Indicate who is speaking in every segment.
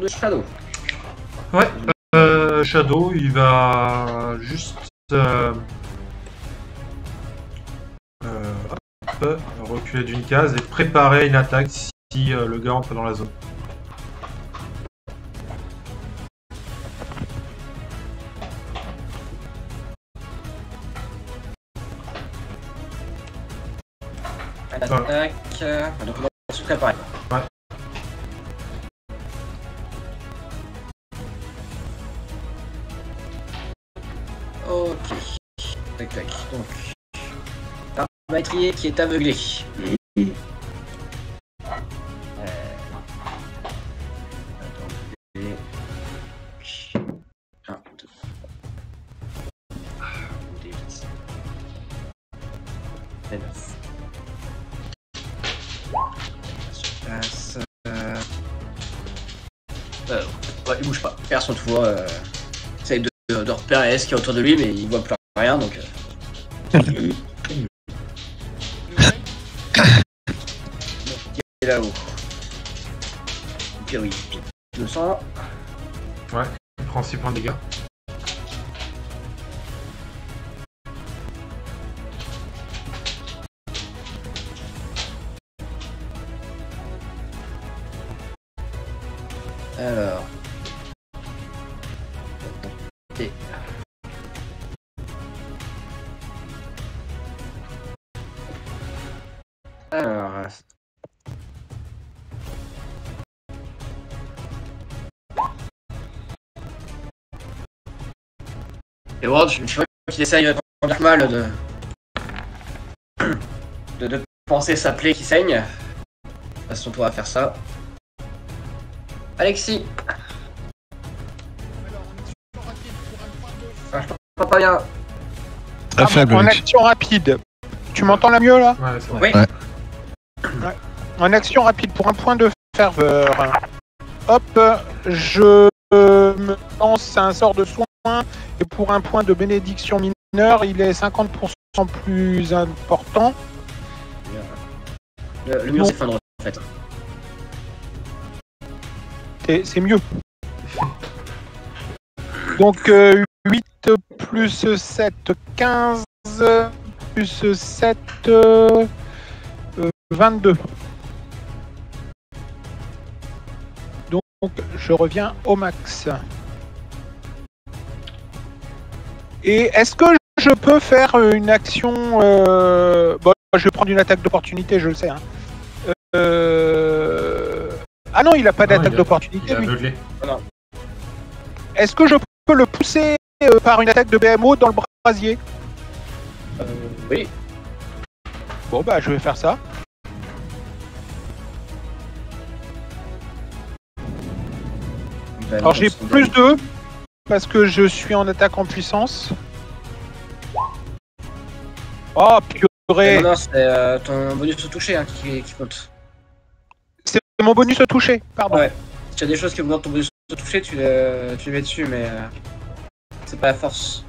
Speaker 1: de Shadow.
Speaker 2: Ouais, Shadow, il va juste reculer d'une case et préparer une attaque si le gars entre dans la zone.
Speaker 1: Attaque. Donc on va se préparer.
Speaker 2: Ouais.
Speaker 1: Ok. Tac tac. Donc. Arbatrier qui est aveuglé. Attendez. 1, 2. Et 9. Passe. Ouais, il bouge pas. Personne ne voit. Essaye de repérer ce qu'il y a autour de lui, mais il voit plus rien donc. Il est là-haut. Ok, oui. 200.
Speaker 2: Ouais, il prend 6 points de dégâts.
Speaker 1: Alors. Et... Alors. Et Ward, je vois qu'il essaye tant bien que mal de penser sa plaie qui saigne. Passe son tour à faire ça. Alexis. Ah, je t'entends pas bien.
Speaker 3: Très faible.
Speaker 4: En action rapide. Tu m'entends là mieux là?
Speaker 2: Ouais, c'est vrai.
Speaker 1: Oui.
Speaker 4: Ouais. En action rapide pour un point de ferveur. Hop, je me lance un sort de soin et pour un point de bénédiction mineure, il est 50% plus important.
Speaker 1: Le mur s'effondre en fait.
Speaker 4: C'est mieux. Donc 8 plus 7, 15, plus 7, 22. Donc je reviens au max. Et est-ce que je peux faire une action... Bon, je vais prendre une attaque d'opportunité, je le sais. Hein. Ah non, il n'a pas d'attaque d'opportunité.
Speaker 2: Il est aveuglé.
Speaker 4: Est-ce que je peux le pousser par une attaque de BMO dans le brasier?
Speaker 1: Oui.
Speaker 4: Bon bah je vais faire ça. Alors j'ai plus 2 parce que je suis en attaque en puissance. Oh purée.
Speaker 1: Non, c'est ton bonus au toucher hein, qui compte.
Speaker 4: C'est mon bonus au toucher, pardon.
Speaker 1: Ouais. Si tu as des choses qui augmentent ton bonus au toucher, tu les mets dessus, mais c'est pas la force.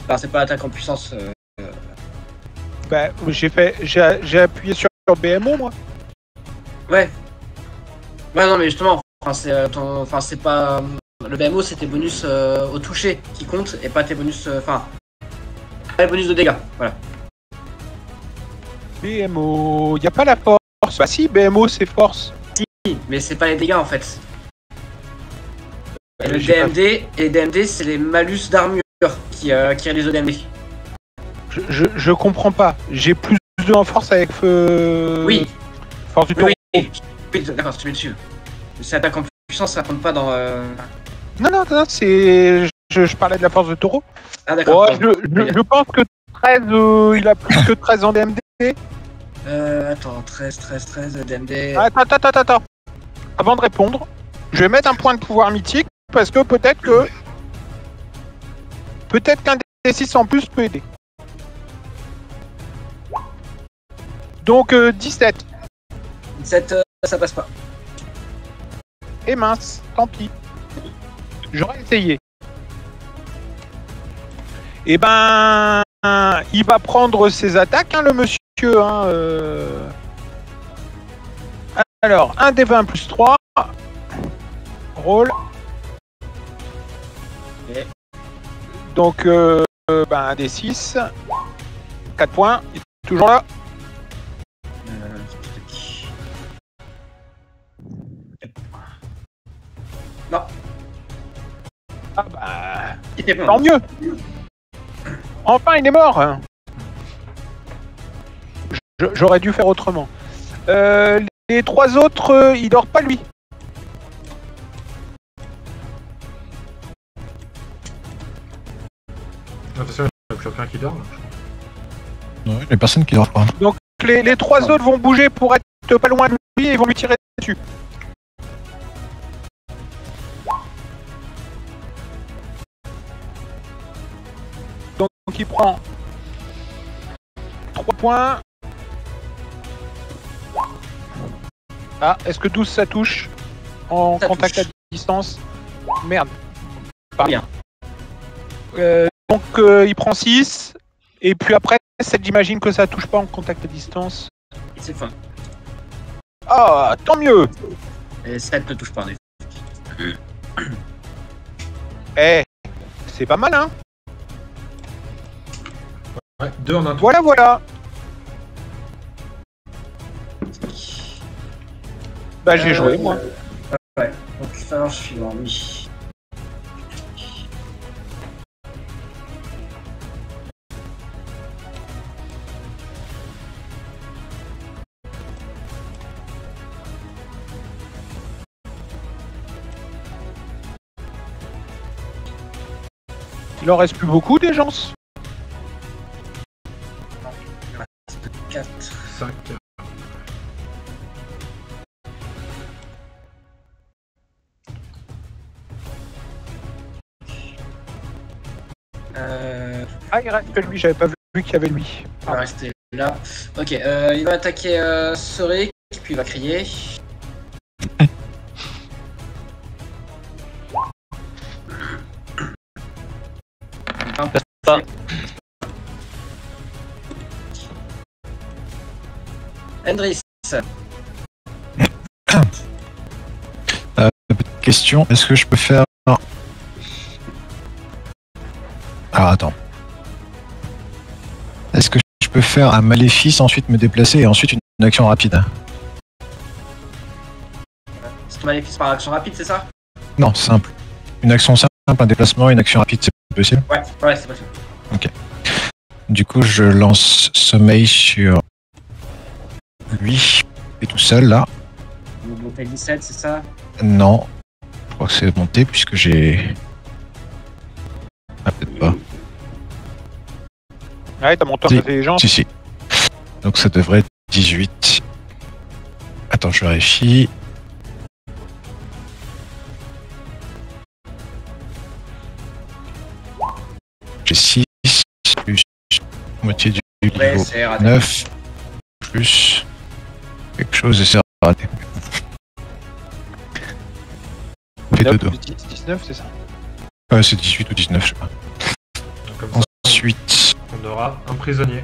Speaker 1: Enfin, c'est pas l'attaque en puissance.
Speaker 4: Bah j'ai appuyé sur BMO moi.
Speaker 1: Ouais. Ouais non mais justement, c'est pas le BMO, c'est tes bonus au toucher qui comptent et pas tes bonus pas les bonus de dégâts. Voilà.
Speaker 4: BMO, y a pas la force. Bah si, BMO c'est force.
Speaker 1: Si, mais c'est pas les dégâts en fait. Et le DMD, et les DMD c'est les malus d'armure qui réalisent le DMD.
Speaker 4: Je comprends pas. J'ai plus 2 en force avec
Speaker 1: oui.
Speaker 4: Force du taureau.
Speaker 1: Oui, d'accord, tu mets dessus. C'est attaque en puissance, ça compte pas dans.
Speaker 4: Non, c'est. Je parlais de la force de taureau.
Speaker 1: Ah d'accord.
Speaker 4: Oh, je pense que 13, il a plus que 13 en DMD.
Speaker 1: Attends, 13, DMD.
Speaker 4: Attends. Avant de répondre, je vais mettre un point de pouvoir mythique parce que peut-être qu'un D6 en plus peut aider. Donc 17.
Speaker 1: 17, ça passe pas.
Speaker 4: Et mince, tant pis. J'aurais essayé. Et ben, il va prendre ses attaques, hein, le monsieur. Hein, Alors, 1 des 20 plus 3. Roll.
Speaker 1: Ok.
Speaker 4: Donc, un des 6. 4 points. Il est toujours là.
Speaker 1: Non.
Speaker 4: Ah bah...
Speaker 1: Il était
Speaker 4: Tant mieux. Enfin, il est mort. J'aurais dû faire autrement. Les 3 autres, il dort pas lui.
Speaker 2: De toute façon, il n'y a plus aucun qui dort. Là.
Speaker 3: Non, il y a personne qui dort pas.
Speaker 4: Donc les 3 autres vont bouger pour être pas loin de lui et vont lui tirer dessus. Donc il prend 3 points. Ah, est-ce que 12 ça touche en
Speaker 1: Ça
Speaker 4: contact
Speaker 1: touche.
Speaker 4: à distance? Merde.
Speaker 1: Pas bien.
Speaker 4: Donc il prend 6. Et puis après, 7, j'imagine que ça touche pas en contact à distance.
Speaker 1: C'est fin.
Speaker 4: Ah, tant mieux.
Speaker 1: Et 7 ne touche pas en effet.
Speaker 4: Eh, c'est pas mal, hein.
Speaker 2: Ouais, 2 en un tour.
Speaker 4: Voilà. Bah j'ai joué, moi.
Speaker 1: Ouais, donc ça, je suis en oui.
Speaker 4: Il en reste plus beaucoup des gens.
Speaker 1: 4.
Speaker 2: 5.
Speaker 4: Ah, il reste que lui, j'avais pas vu qu'il y avait lui.
Speaker 1: Il va rester là. Ok, il va attaquer Soric, puis il va crier.
Speaker 5: Pas.
Speaker 1: Hendris.
Speaker 3: Petite question, est-ce que je peux faire... Alors attends. Est-ce que je peux faire un maléfice, ensuite me déplacer et ensuite une action rapide?
Speaker 1: C'est maléfice par action rapide, c'est ça?
Speaker 3: Non, simple. Une action simple, un déplacement, une action rapide, c'est possible?
Speaker 1: Ouais, c'est possible.
Speaker 3: Du coup, je lance sommeil sur lui et tout seul là.
Speaker 1: Vous montez 17, c'est ça?
Speaker 3: Non, je crois que c'est monté puisque j'ai... Ah, peut-être pas.
Speaker 4: Ouais, t'as monté en
Speaker 3: Si.
Speaker 4: intelligence.
Speaker 3: Si. Donc ça devrait être 18. Attends, je vérifie. J'ai 6 plus moitié du
Speaker 1: Ouais,
Speaker 3: niveau
Speaker 1: c'est raté.
Speaker 3: 9 plus quelque chose et c'est raté. Fait 2
Speaker 4: 19, c'est ça.
Speaker 3: Ouais, c'est 18 ou 19, je sais pas.
Speaker 2: Donc, comme ça,
Speaker 3: Ensuite,
Speaker 2: on aura un prisonnier.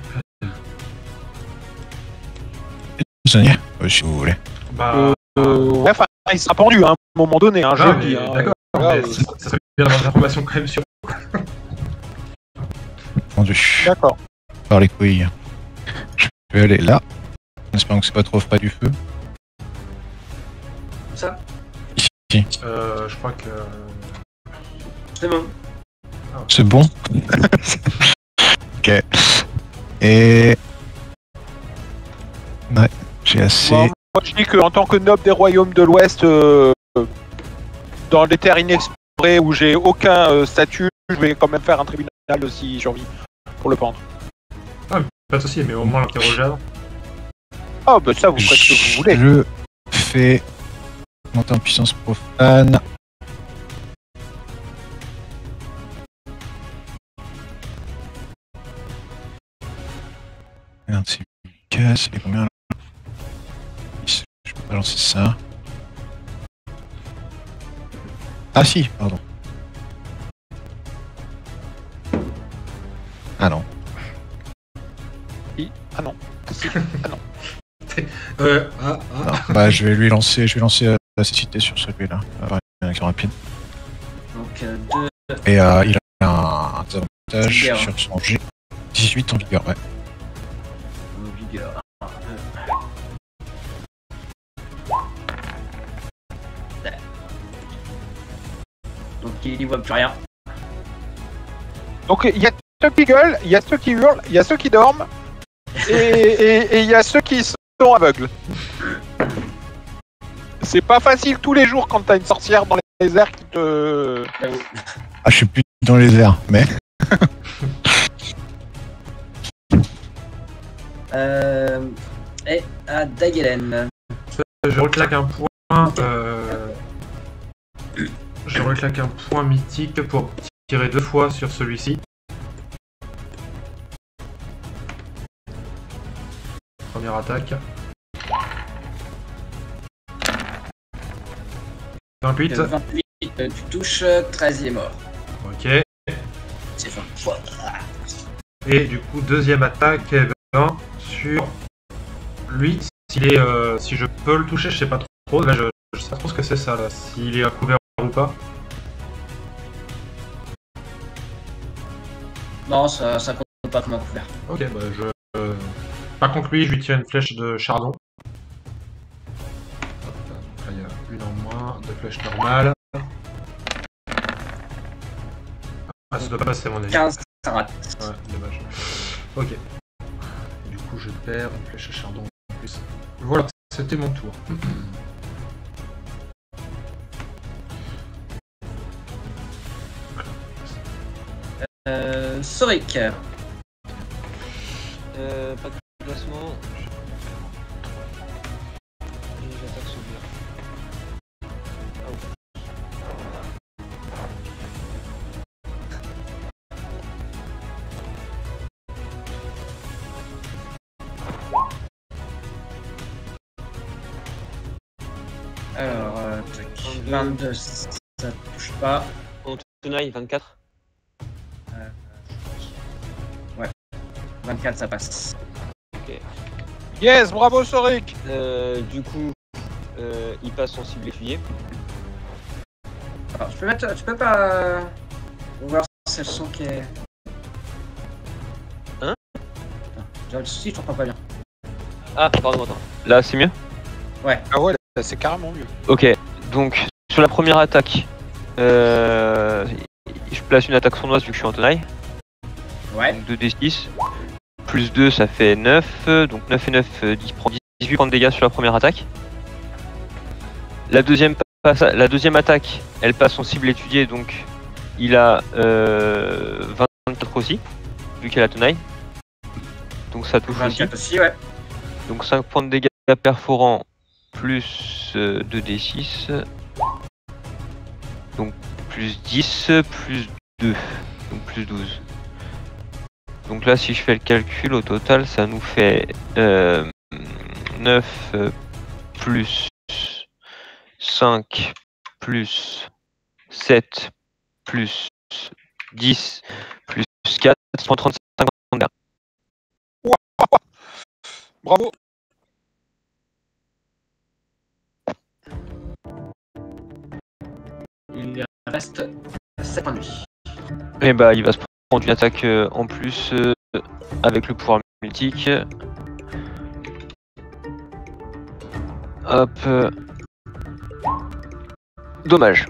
Speaker 3: prisonnier, si vous voulez.
Speaker 2: Bah,
Speaker 4: Ouais, enfin, il sera pendu hein, à un moment donné, hein, je
Speaker 2: ah,
Speaker 4: le dis.
Speaker 2: mais
Speaker 4: Hein.
Speaker 2: d'accord.
Speaker 4: Voilà,
Speaker 2: Mais ça serait bien d'avoir des informations quand même sur.
Speaker 3: Vendu
Speaker 4: D'accord.
Speaker 3: par les couilles. Je vais aller là. En espérant que c'est pas trop près du feu.
Speaker 1: Ça?
Speaker 2: Je crois que.
Speaker 1: C'est bon.
Speaker 3: C'est bon. Ok. Et... Ouais, j'ai assez...
Speaker 4: Bon, moi, je dis qu'en tant que noble des royaumes de l'Ouest, dans les terres inexplorées où j'ai aucun statut, je vais quand même faire un tribunal aussi survie pour le pendre.
Speaker 2: Pas de soucis, mais au moins l'interroger avant.
Speaker 4: Oh, bah ça, vous ferez ce que vous voulez.
Speaker 3: Je fais monter en puissance profane. Merde, c'est casse, et combien là? Je peux pas lancer ça. Ah si, pardon. Ah non.
Speaker 4: Ah non. Si. Ah non.
Speaker 3: Non, bah je vais lancer la cécité sur celui-là. Avoir une action rapide.
Speaker 1: Donc 2.
Speaker 3: Et il a un avantage
Speaker 1: Vigueur.
Speaker 3: sur son G. 18 en vigueur, ouais.
Speaker 1: Vigueur. 1, 2. Donc il y voit plus rien.
Speaker 4: Donc il y a ceux qui gueulent, il y a ceux qui hurlent, il y a ceux qui dorment, et il y a ceux qui sont aveugles. C'est pas facile tous les jours quand t'as une sorcière dans les airs qui te...
Speaker 3: Ah, je suis plus dans les airs, mais...
Speaker 1: Et à Dagelen.
Speaker 2: Je reclaque un point. Je reclaque un point mythique pour tirer 2 fois sur celui-ci. Première attaque. 28.
Speaker 1: 28, tu touches, 13 il est mort.
Speaker 2: Ok.
Speaker 1: C'est fin.
Speaker 2: Et du coup, deuxième attaque, 20 sur lui. S'il est, si je peux le toucher, je sais pas trop. Là, je sais pas trop ce que c'est ça, là. S'il est à couvert ou pas.
Speaker 1: Non, ça compte pas comme un couvert.
Speaker 2: Ok, bah pas contre lui, je lui tire une flèche de chardon. Hop, donc là, il y a une en moins, 2 flèches normales. Ah, ça doit pas passer, à mon avis.
Speaker 1: 15, ça rate.
Speaker 2: Ouais, dommage. Ok. Et du coup, je perds une flèche à chardon en plus. Voilà, c'était mon tour.
Speaker 1: Soric.
Speaker 5: Pas de placement. Et j'attaque celui-là. Ah oui.
Speaker 1: Alors, 22, ça touche pas.
Speaker 5: En tenaille, 24.
Speaker 1: 24, ça passe.
Speaker 5: Ok.
Speaker 4: Yes, bravo Soric.
Speaker 5: Du coup, il passe en cible étudiée.
Speaker 1: Alors, tu peux pas voir si le son qui est.
Speaker 5: Hein?
Speaker 1: J'ai le souci, je t'entends pas bien.
Speaker 5: Ah, pardon, attends. Là, c'est mieux?
Speaker 4: Ah ouais, là, c'est carrément mieux.
Speaker 5: Ok, donc sur la première attaque, je place une attaque sournoise vu que je suis en tenaille.
Speaker 1: Ouais.
Speaker 5: Donc 2d6. Plus 2, ça fait 9. Donc 9 et 9, 10 prend 18 points de dégâts sur la première attaque. La deuxième attaque, elle passe en cible étudiée, donc il a 24 aussi, vu qu'il a la tenaille. Donc ça touche aussi.
Speaker 1: 24 aussi, ouais.
Speaker 5: Donc 5 points de dégâts perforants plus 2d6. Donc plus 10, plus 2. Donc plus 12. Donc là, si je fais le calcul, au total, ça nous fait 9 plus 5 plus 7 plus 10 plus 4, 135 points de dégâts.
Speaker 4: Bravo.
Speaker 1: Il reste 7 points de vie.
Speaker 5: Et bah, il va se prendre une attaque en plus avec le pouvoir mythique. Hop. Dommage.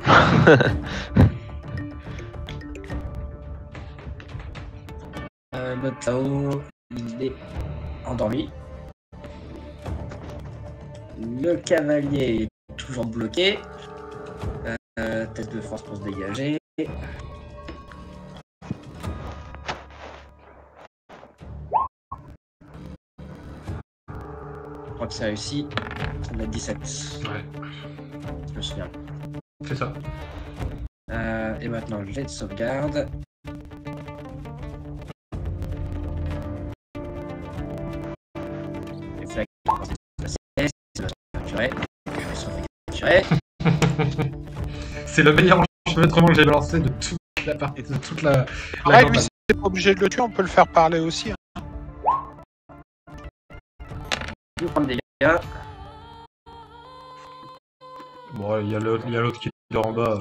Speaker 1: Notre Tao, il est endormi. Le cavalier est toujours bloqué. Test de force pour se dégager. Je crois que c'est réussi. Ça va être 17.
Speaker 2: Ouais,
Speaker 1: Je me souviens.
Speaker 2: c'est ça.
Speaker 1: Et maintenant, jet de sauvegarde. Les flaques capturé.
Speaker 2: C'est le meilleur enregistrement que j'ai balancé de toute la partie, de toute la
Speaker 4: Ouais, lui,
Speaker 2: campagne.
Speaker 4: c'est pas obligé de le tuer, on peut le faire parler aussi. Hein.
Speaker 1: Je vais prendre des dégâts.
Speaker 2: Bon, il y a l'autre qui dort en bas.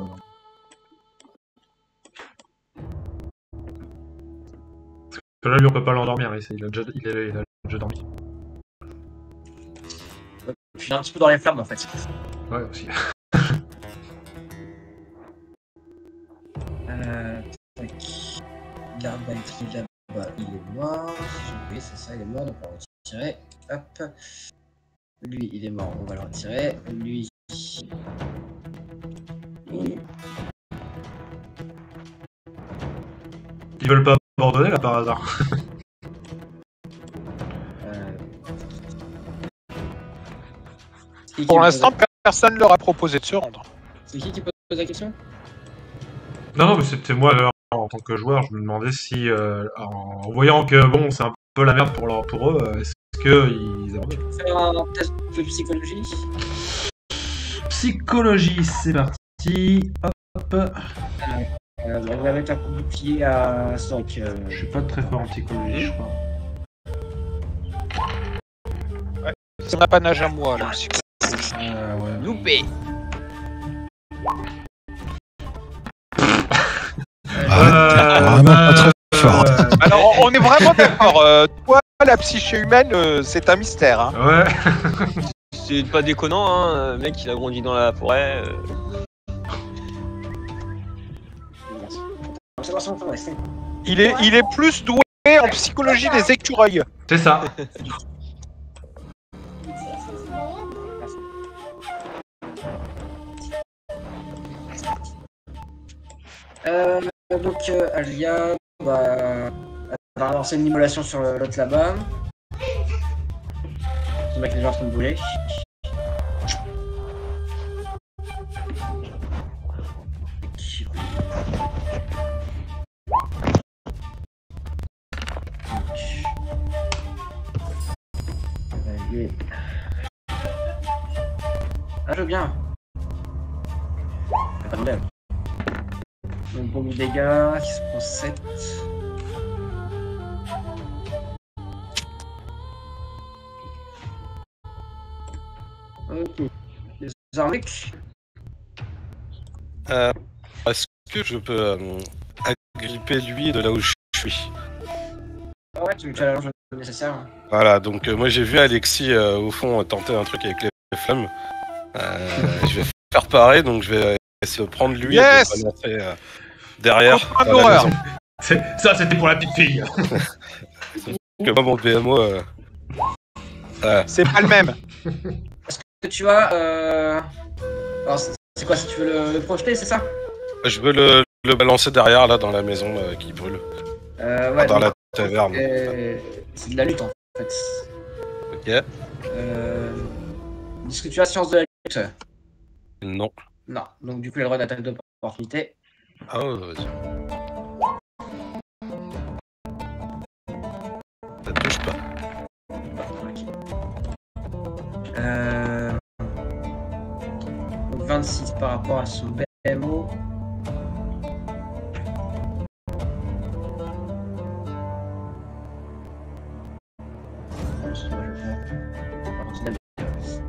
Speaker 2: Parce que là, lui, on peut pas l'endormir, mais il a déjà dormi.
Speaker 1: Je suis un petit peu dans les flammes en fait.
Speaker 2: Ouais, aussi.
Speaker 1: Tac. Garde batterie là-bas, il est mort. Oui, c'est ça, il est mort, donc on va le retirer. Hop. Lui, il est mort, on va le retirer. Lui.
Speaker 2: Ils veulent pas abandonner là par hasard.
Speaker 4: Pour l'instant, personne ne leur a proposé de se rendre.
Speaker 1: C'est qui pose la question?
Speaker 2: Non, mais c'était moi en tant que joueur, je me demandais si, en voyant que bon, c'est un peu la merde pour eux, est-ce qu'ils abandonnent?
Speaker 1: Faire un test de psychologie.
Speaker 2: Psychologie, c'est parti. Hop.
Speaker 1: On va mettre un coup de pied à 5.
Speaker 2: Je suis pas très fort en psychologie, je crois.
Speaker 4: C'est ma panache à moi, là, aussi.
Speaker 2: Ouais.
Speaker 1: Loupé.
Speaker 3: Vraiment pas très fort.
Speaker 4: Alors, on est vraiment d'accord. Toi, la psyché humaine, c'est un mystère. Hein.
Speaker 2: Ouais.
Speaker 5: C'est pas déconnant, hein. Le mec, il a grandi dans la forêt.
Speaker 4: Il est plus doué en psychologie des écureuils.
Speaker 2: C'est ça.
Speaker 1: Donc Alia va lancer une immolation sur l'autre là-bas. Le mec est déjà en train de bouler. Ah, je veux bien. Pas de problème. Donc bon dégâts qui se prend 7. Ok. Les Zarlik.
Speaker 6: Est-ce que je peux agripper lui de là où je suis?
Speaker 1: Ah ouais, tu me challenges le nécessaire.
Speaker 6: Voilà, donc moi j'ai vu Alexis au fond tenter un truc avec les flammes. Je vais faire pareil, donc je vais essayer de prendre lui
Speaker 4: Yes
Speaker 6: et de balancer derrière.
Speaker 4: Contre un
Speaker 6: dans la
Speaker 4: horreur.
Speaker 6: maison.
Speaker 2: Ça, c'était pour la petite fille.
Speaker 6: Que moi, mon BMO.
Speaker 4: C'est pas le même.
Speaker 1: Que tu as. Alors, c'est quoi si tu veux le projeter, c'est ça?
Speaker 6: Je veux le balancer derrière, là, dans la maison qui brûle.
Speaker 1: Ouais.
Speaker 6: Dans la taverne.
Speaker 1: C'est de la lutte en fait.
Speaker 6: Ok.
Speaker 1: Est-ce que tu as science de la lutte?
Speaker 6: Non.
Speaker 1: Non. Donc du coup, il a le droit d'attaque d'opportunité.
Speaker 6: Ah ouais, vas-y. Ça touche pas.
Speaker 1: Donc 26 par rapport à son BMO.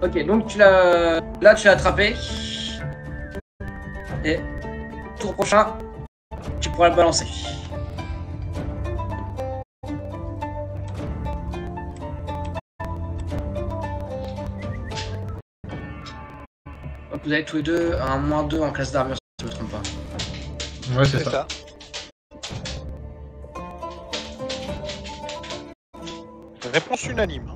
Speaker 1: Ok, donc tu l'as. Là, tu l'as attrapé. Et tour prochain, tu pourras le balancer. Donc vous avez tous les deux un -2 en classe d'armure, si je ne me trompe pas.
Speaker 2: Ouais, c'est ça.
Speaker 4: Réponse unanime.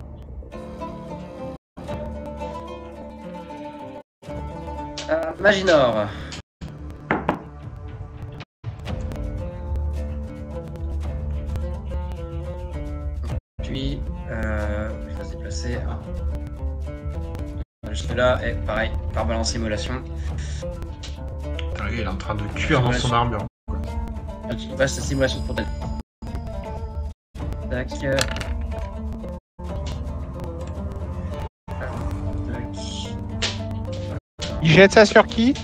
Speaker 1: Maginor. Puis, il va se déplacer. Juste là, et pareil, par balance immolation.
Speaker 2: Putain, le gars, il est en train de cuire dans son armure.
Speaker 1: Ok, il passe sa simulation pour tête. Tac.
Speaker 4: Il jette ça sur qui?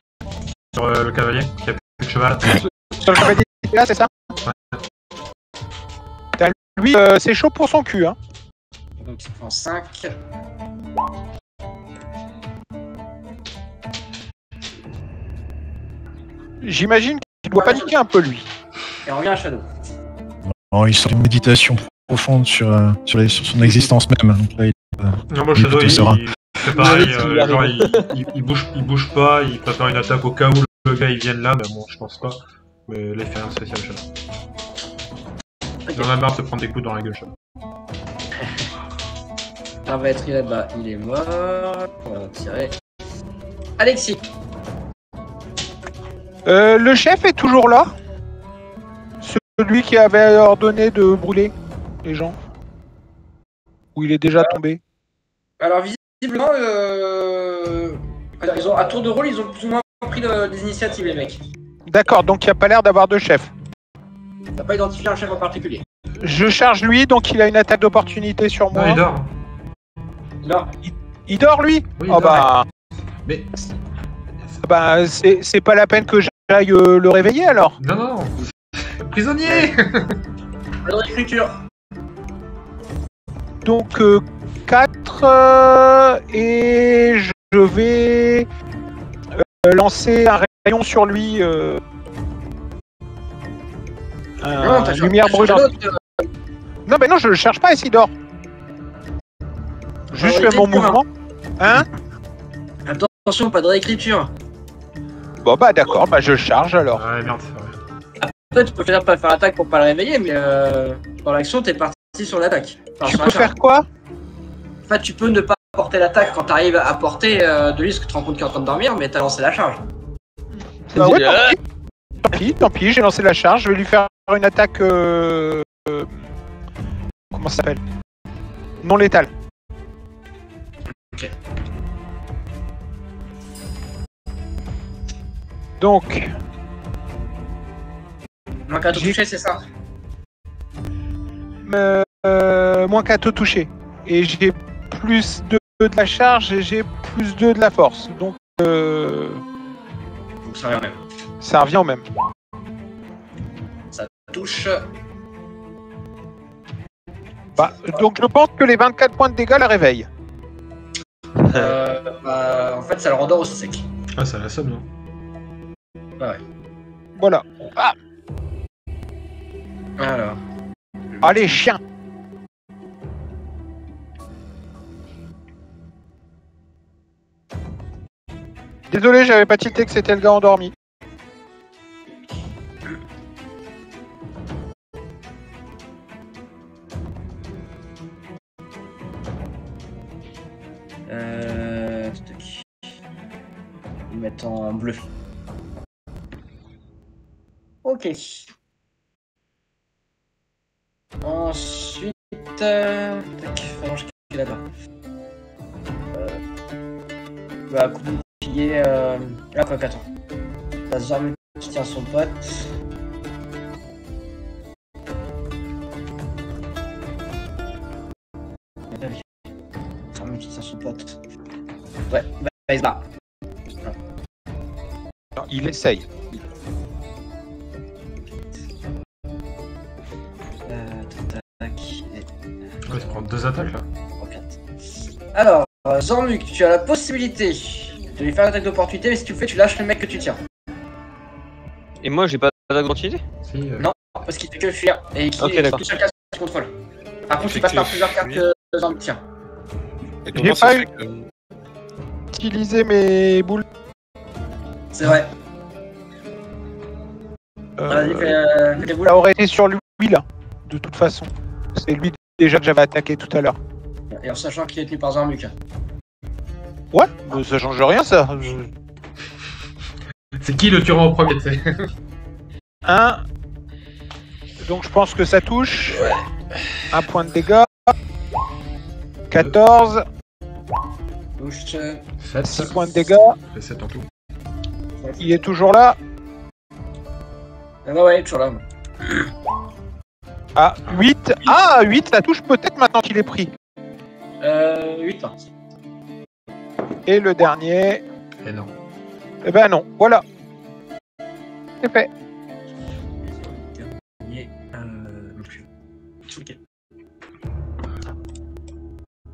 Speaker 2: Sur le cavalier qui a plus de cheval.
Speaker 4: Sur le cavalier là, c'est ça? Putain, lui, c'est chaud pour son cul, hein.
Speaker 1: Donc il prend 5.
Speaker 4: J'imagine qu'il doit paniquer un peu, lui.
Speaker 1: Et on revient à Shadow.
Speaker 3: Oh, il sort une méditation profonde sur son existence même. Donc là,
Speaker 2: Non, moi,
Speaker 3: Il est
Speaker 2: Shadow,
Speaker 3: plutôt serein.
Speaker 2: c'est pareil,
Speaker 5: Il arrive.
Speaker 2: genre, il bouge pas, il prépare une attaque au cas où le gars il vienne là, mais bon, je pense pas. Mais là, il fait rien de spécial, Shadow. Il en a marre de se prendre des coups dans la gueule, Shadow.
Speaker 1: On va être là-bas, il est mort. On va tirer. Alexis.
Speaker 4: Le chef est toujours là. Celui qui avait ordonné de brûler les gens. Ou il est déjà tombé.
Speaker 1: Alors visiblement, ils ont, à tour de rôle, ils ont plus ou moins pris des initiatives, les mecs.
Speaker 4: D'accord, donc il n'y a pas l'air d'avoir de chef.
Speaker 1: T'as pas identifié un chef en particulier.
Speaker 4: Je charge lui, donc il a une attaque d'opportunité sur moi.
Speaker 2: Non, il dort.
Speaker 1: Non.
Speaker 4: Il dort, lui?
Speaker 2: Oui, il
Speaker 4: Oh
Speaker 2: dort.
Speaker 4: bah...
Speaker 2: Mais.
Speaker 4: Bah, c'est pas la peine que j'aille le réveiller, alors.
Speaker 2: Non. Prisonnier.
Speaker 1: Pas dans l'écriture.
Speaker 4: Donc, 4, et je vais lancer un rayon sur lui.
Speaker 1: Non, t'as
Speaker 4: lumière
Speaker 1: cherché
Speaker 4: brûlante.
Speaker 1: l'autre,
Speaker 4: Non, mais non, je le cherche pas, s'il dort. Juste
Speaker 1: Alors,
Speaker 4: fais mon
Speaker 1: écriture,
Speaker 4: mouvement. Hein?
Speaker 1: Attention, pas de réécriture.
Speaker 4: Bon, bah d'accord, bah je le charge alors.
Speaker 2: Ouais, merde, c'est vrai.
Speaker 1: Après, tu peux finir par faire l'attaque pour pas le réveiller, mais dans l'action, t'es parti sur l'attaque. Enfin,
Speaker 4: Tu
Speaker 1: sur
Speaker 4: peux
Speaker 1: la charge.
Speaker 4: faire quoi?
Speaker 1: En fait, tu peux ne pas porter l'attaque quand t'arrives à porter de lui, parce que tu te rends compte qu'il est en train de dormir, mais t'as lancé la charge.
Speaker 4: Bah ouais, tant pis, j'ai lancé la charge, je vais lui faire une attaque... comment ça s'appelle? Non létale.
Speaker 1: Ok.
Speaker 4: Donc,
Speaker 1: Moins qu'à te toucher, c'est ça.
Speaker 4: moins qu'à te toucher. Et j'ai plus 2 de la charge et j'ai plus 2 de la force. Donc,
Speaker 1: Donc ça revient même.
Speaker 4: ça revient au même.
Speaker 1: Ça touche.
Speaker 4: Bah, donc, je pense que les 24 points de dégâts la réveillent.
Speaker 1: En fait, ça le rendort au sec.
Speaker 2: Ah, ça la somme, non?
Speaker 4: Voilà. Ah,
Speaker 1: Alors.
Speaker 4: allez, chien! Désolé, j'avais pas tilté que c'était le gars endormi.
Speaker 1: Tac. Ils mettent en bleu. Ok. Ensuite. Tac. Phalange qui est là-bas. Bah, coup de bouclier. Ah, quoi, attends. La Zormuk qui tient son pote. Zormuk qui tient son pote. Ouais, bah, il se barre.
Speaker 4: Non, il essaye.
Speaker 1: Tac.
Speaker 2: Ouais, ça prend 2 attaques là.
Speaker 1: Alors, Zormuk, tu as la possibilité de lui faire une attaque d'opportunité, mais si tu le fais, tu lâches le mec que tu tiens.
Speaker 5: Et moi, j'ai pas d'opportunité?
Speaker 2: Si,
Speaker 1: Non. Parce qu'il fait que fuir et qu'il
Speaker 5: Ok, d'accord.
Speaker 1: touche un casque de contrôle. Par contre, tu
Speaker 6: Fait
Speaker 1: passes
Speaker 6: que
Speaker 1: par
Speaker 6: c'est
Speaker 1: plusieurs cartes
Speaker 6: fuir.
Speaker 1: que Zormuk tient.
Speaker 6: Et
Speaker 4: J'ai
Speaker 6: comment ça
Speaker 4: pas
Speaker 6: se
Speaker 4: eu-
Speaker 6: fait que...
Speaker 4: Utiliser mes boules.
Speaker 1: C'est vrai. Vas-y, fais des boules.
Speaker 4: Ça aurait été sur lui, là. De toute façon. C'est lui déjà que j'avais attaqué tout à l'heure.
Speaker 1: Et en sachant qu'il est tenu par Zormuk.
Speaker 4: Ouais, ça change rien, ça.
Speaker 2: C'est qui le tueur en premier, tu sais?
Speaker 4: 1. Donc je pense que ça touche. 1 point de dégâts. 14.
Speaker 1: Touche.
Speaker 2: 7.
Speaker 4: 6 points de dégâts.
Speaker 2: Fait 7 en tout.
Speaker 4: Il est toujours là.
Speaker 1: Ouais, toujours là.
Speaker 4: Ah, 8. Ah, 8, ça touche peut-être maintenant qu'il est pris.
Speaker 1: 8 ans.
Speaker 4: Et le dernier.
Speaker 2: Et non.
Speaker 4: Eh ben non, voilà. C'est fait.
Speaker 1: Ok.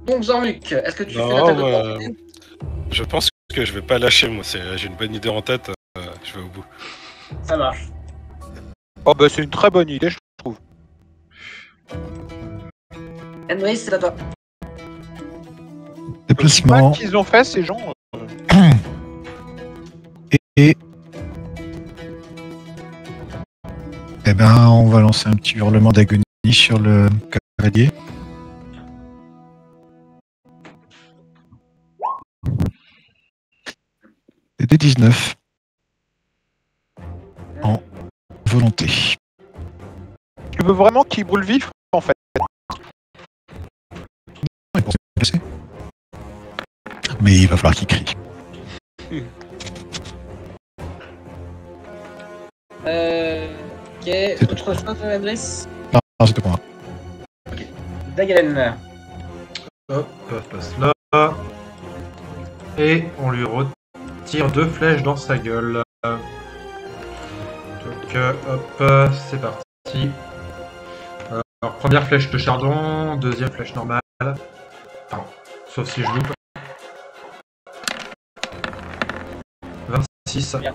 Speaker 1: Donc Zormuk, est-ce que tu fais
Speaker 6: Non,
Speaker 1: l'attaque
Speaker 6: bah,
Speaker 1: d'opportunité?
Speaker 6: Je pense que je vais pas lâcher, moi. J'ai une bonne idée en tête. Je vais au bout.
Speaker 1: Ça marche.
Speaker 4: Oh bah c'est une très bonne idée, je trouve.
Speaker 1: Henry, c'est à toi.
Speaker 3: Déplacement.
Speaker 4: Mal qu'ils ont fait ces gens.
Speaker 3: Et eh ben, on va lancer un petit hurlement d'agonie sur le cavalier. Et des 19 en volonté.
Speaker 4: Tu veux vraiment qu'il brûle vif en fait.
Speaker 3: Mais il va falloir qu'il crie.
Speaker 1: Ok, autre chose, Henry?
Speaker 3: Non, c'est tout pour moi.
Speaker 1: Dagalen.
Speaker 2: Hop, on passe là. Et on lui retire 2 flèches dans sa gueule. Donc, hop, c'est parti. Alors, première flèche de chardon, deuxième flèche normale. Enfin, sauf si je loupe. 26.
Speaker 1: Bien.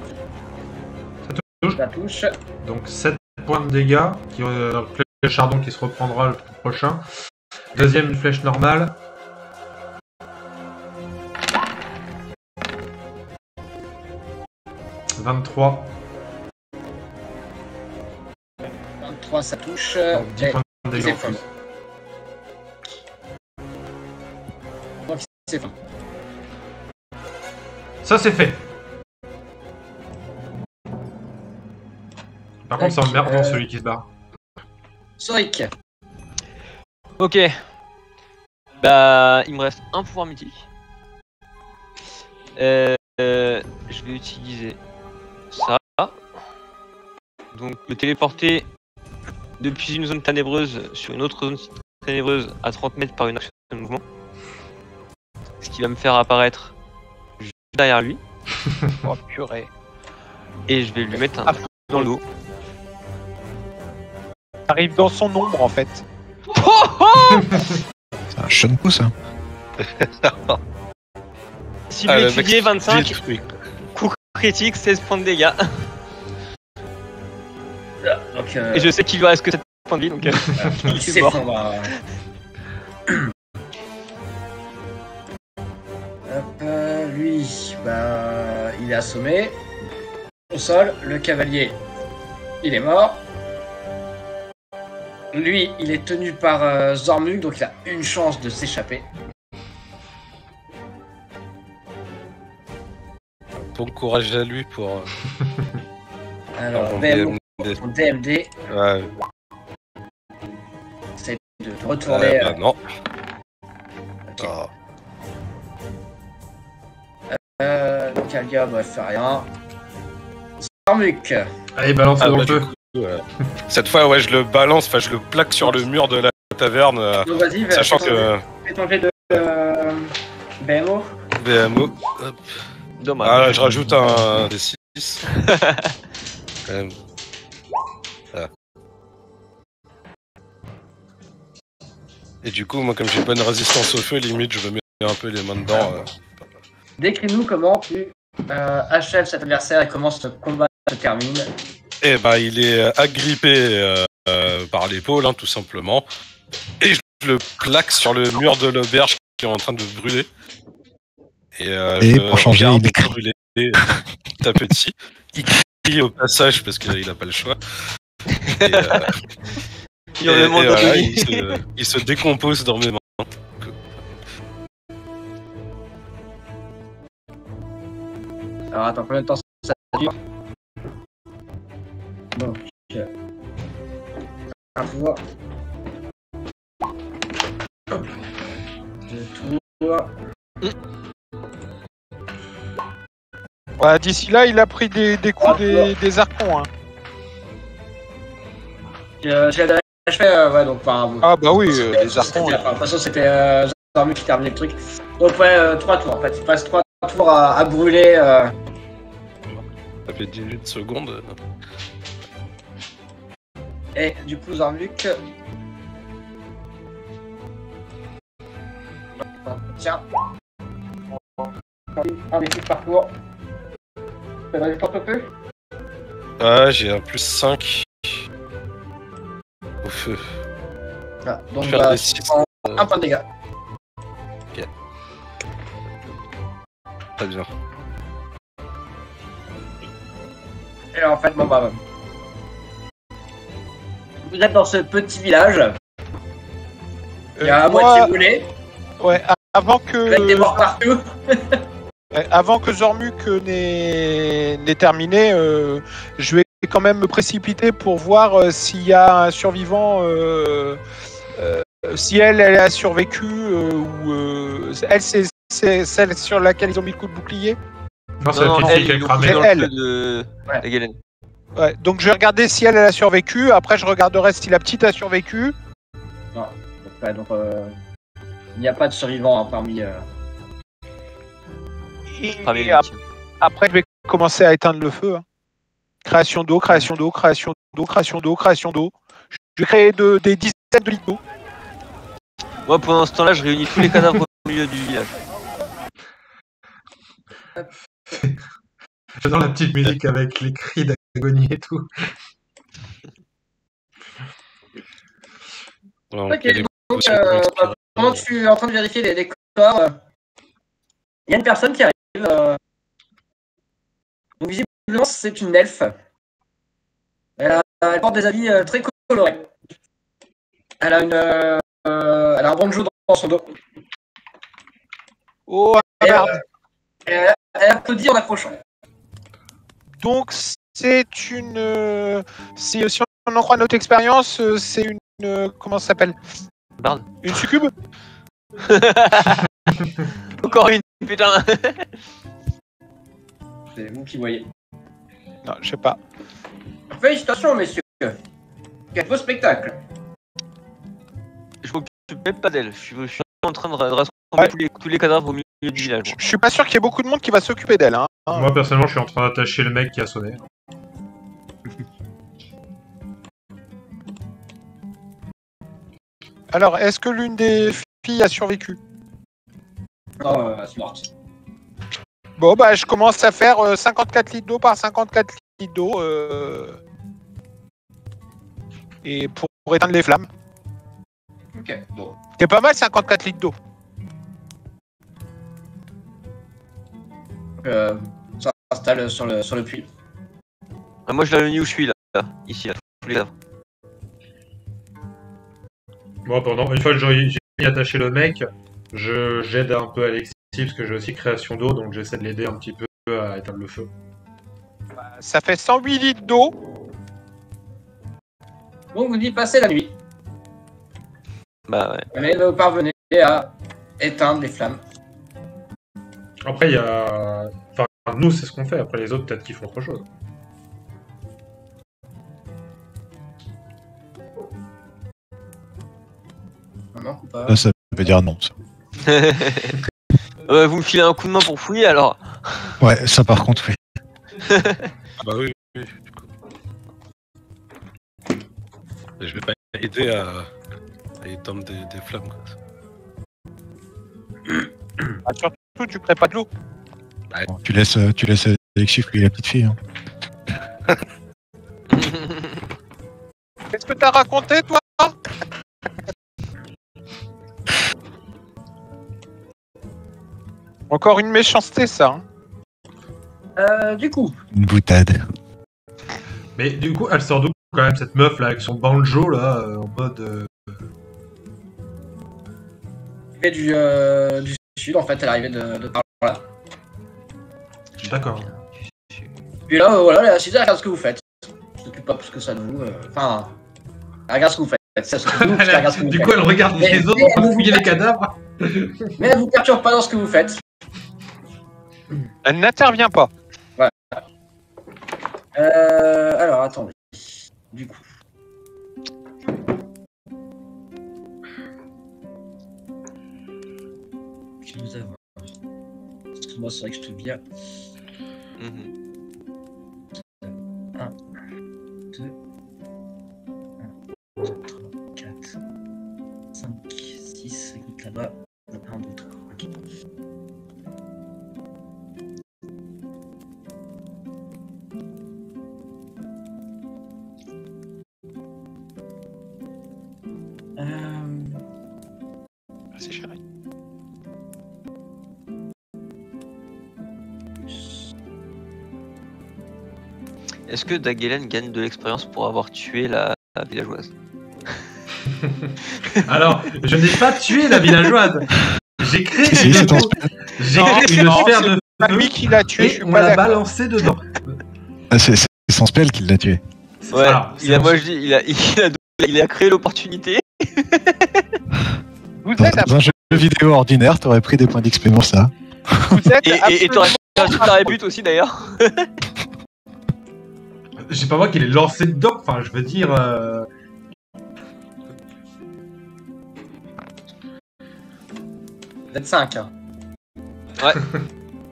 Speaker 2: touche.
Speaker 1: Ça touche.
Speaker 2: Donc 7 points de dégâts. Flèche chardon qui se reprendra le tour prochain. Deuxième flèche normale. « 23.
Speaker 1: 23, ça touche.
Speaker 2: Donc 10 points de dégâts en
Speaker 1: c'est
Speaker 2: plus.
Speaker 1: C'est fin.
Speaker 2: Ça c'est fait. Par contre, c'est emmerdant celui qui se barre.
Speaker 1: Soric.
Speaker 5: Ok. Bah, il me reste un pouvoir mythique. Je vais utiliser ça. Donc, me téléporter depuis une zone ténébreuse sur une autre zone ténébreuse à 30 mètres par une action de mouvement. Ce qui va me faire apparaître juste derrière lui.
Speaker 4: Oh purée.
Speaker 5: Et je vais lui mettre un dans le dos.
Speaker 4: Arrive dans son ombre en fait.
Speaker 3: C'est un shunpo ça.
Speaker 5: Cible
Speaker 6: le
Speaker 5: étudiée,
Speaker 6: mec,
Speaker 5: 25.
Speaker 6: j'ai le truc.
Speaker 5: Coup critique, 16 points de dégâts.
Speaker 1: Donc,
Speaker 5: Et je sais qu'il lui reste que 7 points de vie, donc
Speaker 1: il
Speaker 5: il est mort.
Speaker 1: s'effondre. Hop, lui, bah, il est assommé. Au sol, le cavalier, il est mort. Lui, il est tenu par Zormuk, donc il a une chance de s'échapper.
Speaker 6: Bon courage à lui pour.
Speaker 1: Alors,
Speaker 6: pour
Speaker 1: BMO,
Speaker 6: DMD.
Speaker 1: son DMD,
Speaker 6: Ouais,
Speaker 1: c'est de retourner.
Speaker 6: bah non.
Speaker 1: Ok.
Speaker 6: Ah.
Speaker 1: Le Kalia, bah, fait rien. Zormuk.
Speaker 2: Allez, balance
Speaker 6: Ah,
Speaker 2: dans
Speaker 6: bah,
Speaker 2: le
Speaker 6: du
Speaker 2: feu.
Speaker 6: coup, cette fois, ouais, je le balance, enfin, je le plaque sur le mur de la taverne,
Speaker 1: Donc vas-y,
Speaker 6: sachant que
Speaker 1: fais ton jet de BMO.
Speaker 6: BMO. Hop.
Speaker 5: Dommage.
Speaker 6: Ah, je rajoute un D6. Quand même. Voilà. Et du coup, moi, comme j'ai pas une résistance au feu, limite, je me mets un peu les mains dedans.
Speaker 1: Décris-nous comment tu achèves cet adversaire et comment ce combat se termine.
Speaker 6: Et bah, il est agrippé par l'épaule, hein, tout simplement. Et je le claque sur le mur de l'auberge qui est en train de brûler. Et je
Speaker 3: pour changer,
Speaker 6: regarde
Speaker 3: il crie.
Speaker 6: brûler petit à petit. Il crie au passage parce qu'il a pas le choix. Et,
Speaker 5: Il en demande
Speaker 6: voilà,
Speaker 5: d'Anthony.
Speaker 6: il se décompose dans mes mains.
Speaker 1: Alors attends, combien de temps ça dure? Donc, un tour. Hop. Deux tours.
Speaker 4: Ouais, d'ici là, il a pris des coups des archons. Hein.
Speaker 1: J'ai achevé, ouais, donc par
Speaker 4: Ah bah oui,
Speaker 1: c'était-
Speaker 4: des archons.
Speaker 1: c'était- enfin, de toute façon, c'était Zormuk qui terminait le truc. Donc, ouais, 3 tours en fait. Il passe 3 tours à brûler.
Speaker 6: Ça fait 18 secondes.
Speaker 1: Et du coup, Zormuk. Tiens. Un des par tour. Ça va juste un peu plus.
Speaker 6: Ah, j'ai un plus 5 au feu.
Speaker 1: Ah, donc
Speaker 6: Je vais faire
Speaker 1: bah,
Speaker 6: des
Speaker 1: tu
Speaker 6: 6.
Speaker 1: prends un point de dégâts.
Speaker 6: Très bien.
Speaker 1: Et en fait, bon bah. Vous êtes dans ce petit village qui a à
Speaker 4: moi,
Speaker 1: moitié brûlé,
Speaker 4: ouais, avant
Speaker 1: avec des
Speaker 4: que,
Speaker 1: morts partout.
Speaker 4: avant que Zormuk n'ait terminé, je vais quand même me précipiter pour voir s'il y a un survivant, si elle a survécu ou elle c'est celle sur laquelle ils ont mis le coup de bouclier.
Speaker 2: Non, c'est la petite fille qui a
Speaker 5: ils l'ont
Speaker 2: cramé.
Speaker 5: pris dans
Speaker 4: Elle.
Speaker 5: le feu de
Speaker 1: Ouais.
Speaker 5: la Galen.
Speaker 4: Ouais, donc je vais regarder si elle a survécu. Après, je regarderai si la petite a survécu.
Speaker 1: Ouais, donc il n'y a pas de survivants hein, parmi.
Speaker 4: Et
Speaker 5: Parmi les
Speaker 4: ap-
Speaker 5: victimes.
Speaker 4: après, je vais commencer à éteindre le feu. Hein. Création d'eau, création d'eau, création d'eau, création d'eau, création d'eau. Je vais créer des dizaines de litres d'eau.
Speaker 5: Moi, pendant ce temps-là, je réunis tous les cadavres au milieu du village.
Speaker 2: J'adore la petite musique avec les cris d'agonie et tout.
Speaker 6: Donc,
Speaker 1: Ok,
Speaker 6: il y a des
Speaker 1: donc
Speaker 6: potions pour respirer.
Speaker 1: pendant que tu es en train de vérifier les corps, il y a une personne qui arrive. Donc visiblement, c'est une elfe. Elle porte des habits très colorés. Elle a elle a un banjo dans son dos.
Speaker 4: Oh
Speaker 1: Et,
Speaker 4: merde.
Speaker 1: elle applaudit en approchant.
Speaker 4: Donc c'est une. Si on en croit notre expérience, c'est une. Comment ça s'appelle?
Speaker 5: Barde.
Speaker 4: Une succube?
Speaker 5: Encore une, putain.
Speaker 1: C'est vous qui voyez.
Speaker 4: Non, je sais pas.
Speaker 1: Félicitations, messieurs. Quel beau spectacle.
Speaker 5: Je m'occupe même pas d'elle. Je suis en train de rassembler
Speaker 4: Ouais.
Speaker 5: tous les cadavres au milieu du village.
Speaker 4: Je suis pas sûr qu'il y ait beaucoup de monde qui va s'occuper d'elle. Hein.
Speaker 2: Moi, personnellement, je suis en train d'attacher le mec qui a sonné.
Speaker 4: Alors, est-ce que l'une des filles a survécu?
Speaker 1: Oh, elle est morte.
Speaker 4: Bon, bah, je commence à faire 54 litres d'eau par 54 litres d'eau. Et pour éteindre les flammes.
Speaker 1: Ok, bon.
Speaker 4: C'est pas mal 54 litres d'eau.
Speaker 1: Ça s'installe sur le puits.
Speaker 5: Ah, moi, je l'ai mis où je suis là. Ici, là. Tous les cadavres.
Speaker 2: Moi, une fois que j'ai attaché le mec, j'aide un peu Alexis parce que j'ai aussi création d'eau, donc j'essaie de l'aider un petit peu à éteindre le feu.
Speaker 4: Ça fait 108 litres d'eau.
Speaker 1: Bon, vous y passez la nuit.
Speaker 5: Bah ouais.
Speaker 1: Mais vous parvenez à éteindre les flammes.
Speaker 2: Après, il y a. Enfin, nous, c'est ce qu'on fait. Après, les autres, peut-être qu'ils font autre chose.
Speaker 1: Non, ou pas.
Speaker 3: Ça veut dire non. Ça.
Speaker 5: Ouais, vous me filez un coup de main pour fouiller alors.
Speaker 3: Ouais, ça par contre, oui.
Speaker 6: Ah bah oui, du coup. Je vais pas aider à éteindre des flammes, quoi.
Speaker 4: Ah, surtout, tu crées pas de l'eau.
Speaker 3: Bon, tu laisses Alexis fouiller la petite fille. Hein.
Speaker 4: Qu'est-ce que t'as raconté, toi? Encore une méchanceté, ça. Hein.
Speaker 1: Du coup,
Speaker 3: Une boutade.
Speaker 2: Mais du coup, elle sort d'où quand même cette meuf là avec son banjo là en mode.
Speaker 1: elle arrivait du sud, en fait, elle arrivait de par là.
Speaker 2: D'accord.
Speaker 1: Puis là, voilà, elle est assise, elle regarde ce que vous faites. Elle s'occupe pas plus que ça de vous. Enfin, elle regarde ce que vous faites. Ça s'occupe de vous, parce qu'elle regarde ce que vous
Speaker 2: Du
Speaker 1: faites.
Speaker 2: coup, elle regarde
Speaker 1: Mais-
Speaker 2: les autres
Speaker 1: mais
Speaker 2: en train de
Speaker 1: elle
Speaker 2: fouiller
Speaker 1: vous-
Speaker 2: les cadavres.
Speaker 1: Mais elle vous perturbe pas dans ce que vous faites.
Speaker 4: Elle n'intervient pas.
Speaker 1: Alors, attendez. Du coup. Je vous avoir. Excuse-moi, c'est vrai que je te bien.
Speaker 5: Mhm.
Speaker 1: 1, 2, 3, 4, 5, 6, écoute là-bas. 1, 2, 3, ok.
Speaker 4: C'est chéri.
Speaker 5: Est-ce que Dagelen gagne de l'expérience pour avoir tué la villageoise?
Speaker 2: Alors, je n'ai pas tué la villageoise. J'ai créé
Speaker 3: Si, c'est ton spell.
Speaker 2: J'ai créé une sphère de
Speaker 4: Pas
Speaker 2: feu
Speaker 4: lui qui l'a tué, je
Speaker 2: et
Speaker 4: suis
Speaker 2: on
Speaker 4: pas
Speaker 2: l'a
Speaker 4: d'accord.
Speaker 2: balancé dedans.
Speaker 3: Ah, c'est son spell qui l'a tué.
Speaker 5: Ouais,
Speaker 2: Alors,
Speaker 5: moi je dis, il a créé l'opportunité.
Speaker 4: Vous
Speaker 3: Dans,
Speaker 4: êtes,
Speaker 3: dans un jeu vidéo ordinaire, t'aurais pris des points d'XP pour ça.
Speaker 4: vous êtes
Speaker 5: Et t'aurais
Speaker 4: absolument
Speaker 5: fait la rébute aussi d'ailleurs.
Speaker 2: j'ai pas moi qui l'ai lancé dedans. Enfin, je veux dire.
Speaker 1: Vous êtes 5. Hein.
Speaker 5: Ouais.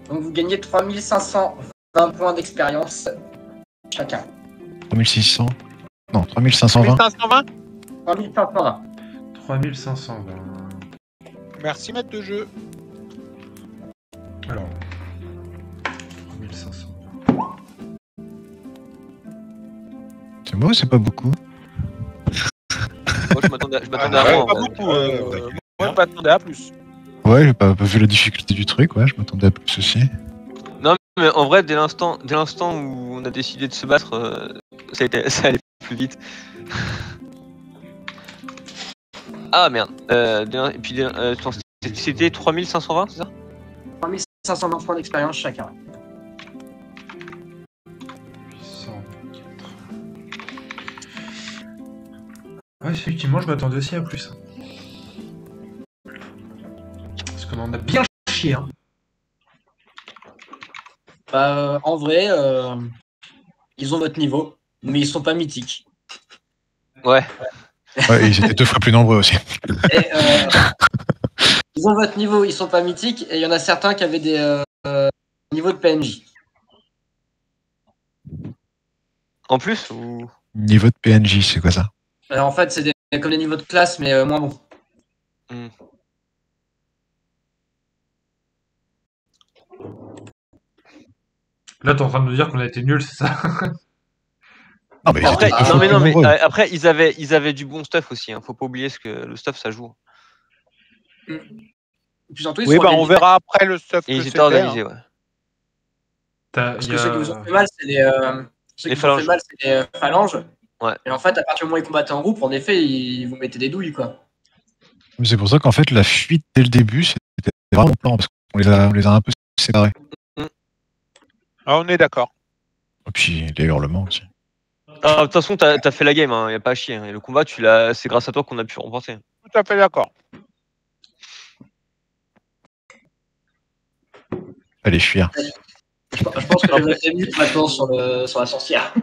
Speaker 1: Donc vous gagnez 3520 points d'expérience chacun.
Speaker 3: 3600. Non, 3520.
Speaker 4: 1520.
Speaker 1: 3520.
Speaker 2: 3520.
Speaker 4: Merci maître de jeu.
Speaker 2: Alors. 3520.
Speaker 3: C'est moi ou c'est pas beaucoup?
Speaker 5: Moi je m'attendais à
Speaker 4: Ouais,
Speaker 5: moins.
Speaker 4: pas
Speaker 5: Ouais.
Speaker 4: beaucoup. Moi je m'attendais à plus.
Speaker 3: Ouais, j'ai pas vu la difficulté du truc, ouais, je m'attendais à plus aussi.
Speaker 5: Non mais en vrai dès l'instant où on a décidé de se battre, ça allait plus vite. Ah merde. Et puis c'était 3520 c'est ça?
Speaker 1: 3520 points d'expérience chacun.
Speaker 2: 804. Ouais, effectivement, je m'attendais aussi à plus. Parce qu'on en a bien chié. Hein.
Speaker 1: En vrai, ils ont votre niveau, mais ils sont pas mythiques.
Speaker 5: Ouais.
Speaker 3: Ouais, ils étaient 2 fois plus nombreux aussi.
Speaker 1: Et, ils ont votre niveau, ils sont pas mythiques, et il y en a certains qui avaient des niveaux de PNJ.
Speaker 5: En plus ou...
Speaker 3: Niveau de PNJ, c'est quoi ça?
Speaker 1: Alors, en fait, c'est comme des niveaux de classe, mais moins bons.
Speaker 2: Là, t'es en train de nous dire qu'on a été nuls, c'est ça?
Speaker 3: Ah, mais ils
Speaker 5: Après,
Speaker 3: étaient 2 fois plus
Speaker 5: non mais
Speaker 3: nombreux.
Speaker 5: après ils avaient du bon stuff aussi. Hein. Faut pas oublier que le stuff ça joue.
Speaker 1: Et puis surtout, ils
Speaker 4: Oui,
Speaker 1: sont
Speaker 4: bah on
Speaker 1: organisés.
Speaker 4: verra après le stuff
Speaker 5: Et
Speaker 4: que
Speaker 5: ils étaient
Speaker 4: c'était.
Speaker 5: organisés. Ouais.
Speaker 1: Parce que ceux qui vous ont fait mal, c'est
Speaker 5: Les phalanges.
Speaker 1: les phalanges.
Speaker 5: Ouais.
Speaker 1: Et en fait, à partir du moment où ils combattaient en groupe, en effet, ils vous mettaient des douilles, quoi.
Speaker 3: Mais c'est pour ça qu'en fait, la fuite dès le début, c'était vraiment plan, parce qu'on les a un peu séparés.
Speaker 4: Ah, on est d'accord.
Speaker 3: Et puis les hurlements aussi.
Speaker 5: Ah, de toute façon, t'as fait la game, hein, y a pas à chier. Hein. Et le combat, c'est grâce à toi qu'on a pu remporter.
Speaker 4: Tout à fait d'accord.
Speaker 3: Allez, fuir.
Speaker 1: Je pense que je vais mettre des mutes maintenant sur la sorcière.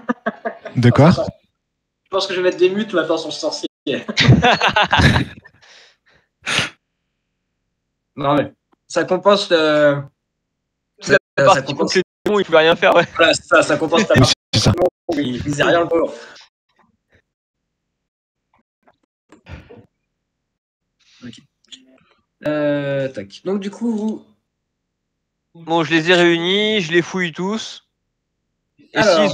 Speaker 3: De quoi?
Speaker 1: Je pense que je vais mettre des mutes maintenant sur le sorcier. Non, mais ça compense le. Ça compense.
Speaker 5: Bon, il pouvait rien faire, ouais.
Speaker 1: Voilà, c'est ça, ça compense ta
Speaker 3: Oui, c'est ça.
Speaker 1: Il faisait rien le pauvre. Ok. Tac. Donc, du coup, vous.
Speaker 5: Bon, je les ai réunis, je les fouille tous. Et
Speaker 1: Alors,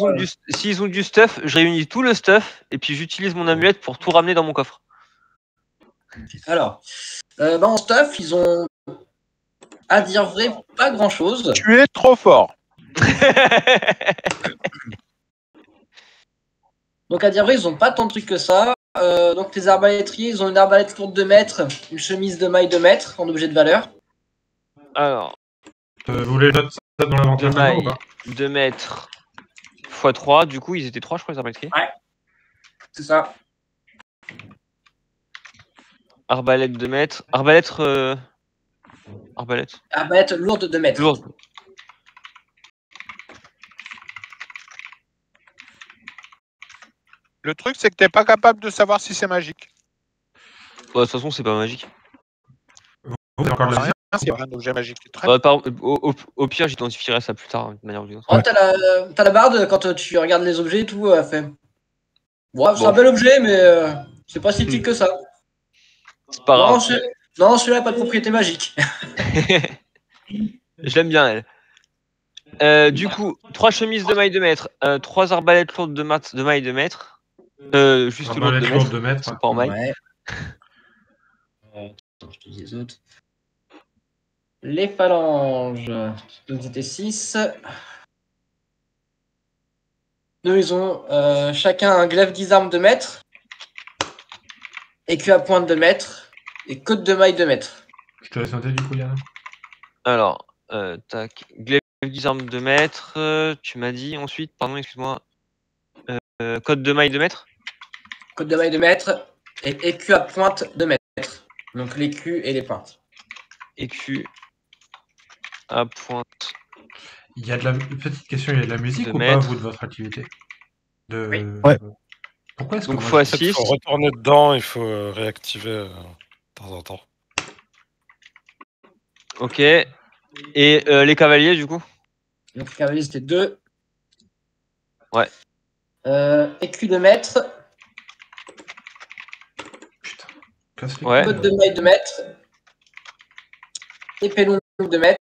Speaker 5: s'ils ont du stuff, je réunis tout le stuff et puis j'utilise mon amulette pour tout ramener dans mon coffre.
Speaker 1: Alors, en stuff, ils ont, à dire vrai, pas grand chose.
Speaker 4: Tu es trop fort.
Speaker 1: Donc, à dire vrai, ils ont pas tant de trucs que ça. Donc, les arbalétriers, ils ont une arbalète courte de mètre, une chemise de maille de mètre en objet de valeur.
Speaker 5: Alors,
Speaker 2: Vous voulez noter ça dans l'inventaire maintenant ou pas?
Speaker 5: 2 mètres x 3, du coup ils étaient 3 je crois les arbalétriers.
Speaker 1: C'est ça.
Speaker 5: Arbalète 2 mètres. Arbalète.
Speaker 1: Arbalète lourde de mètre.
Speaker 5: Lourde.
Speaker 4: Le truc, c'est que t'es pas capable de savoir si c'est magique.
Speaker 5: Bah, de toute façon c'est pas magique.
Speaker 2: Vous avez encore de la
Speaker 4: Rien, c'est pas un objet magique. Très
Speaker 5: Au pire j'identifierai ça plus tard hein, de manière ou d'une autre.
Speaker 1: Oh, t'as la barde quand tu regardes les objets et tout, elle fait. Ouais, c'est
Speaker 5: Bon.
Speaker 1: un bel objet, mais c'est pas si utile que ça.
Speaker 5: C'est pas grave.
Speaker 1: Non, celui-là, pas de propriété magique.
Speaker 5: Je l'aime bien elle. Du coup, 3 chemises de maille de mètre, 3 arbalètes lourdes de maille de mètre. Juste lourdes de
Speaker 2: lourde
Speaker 5: mètre.
Speaker 2: de mètre.
Speaker 5: C'est pas en maille.
Speaker 1: Ouais. Attends, je te dis les autres. Les phalanges. Donc c'était 6. Eux, ils ont chacun un glaive 10 armes de mètre, écu à pointe de mètre et côte de maille de mètre.
Speaker 2: Je te laisse noter du coup, Yann.
Speaker 5: Alors, tac. Glaive 10 armes de mètre. Tu m'as dit ensuite, pardon, excuse-moi. Code de maille de mètre.
Speaker 1: Côte de maille de mètre et écu à pointe de mètre. Donc l'écu et les pointes.
Speaker 5: Écu à pointe.
Speaker 2: Il y a de la petite question, il y a de la musique
Speaker 5: De
Speaker 2: ou
Speaker 5: mètre.
Speaker 2: pas, vous, de votre activité
Speaker 1: Oui.
Speaker 3: Ouais.
Speaker 2: Pourquoi est-ce que
Speaker 5: Donc
Speaker 2: moi,
Speaker 5: x6.
Speaker 6: Il faut retourner dedans, il faut réactiver de temps en temps.
Speaker 5: Ok. Et les cavaliers, du coup?
Speaker 1: Donc les cavaliers c'était 2.
Speaker 5: Ouais.
Speaker 1: Écu de mètre,
Speaker 2: Putain, casse les
Speaker 5: Ouais.
Speaker 2: couilles,
Speaker 1: côte de maille de mètre, épée longue de mètre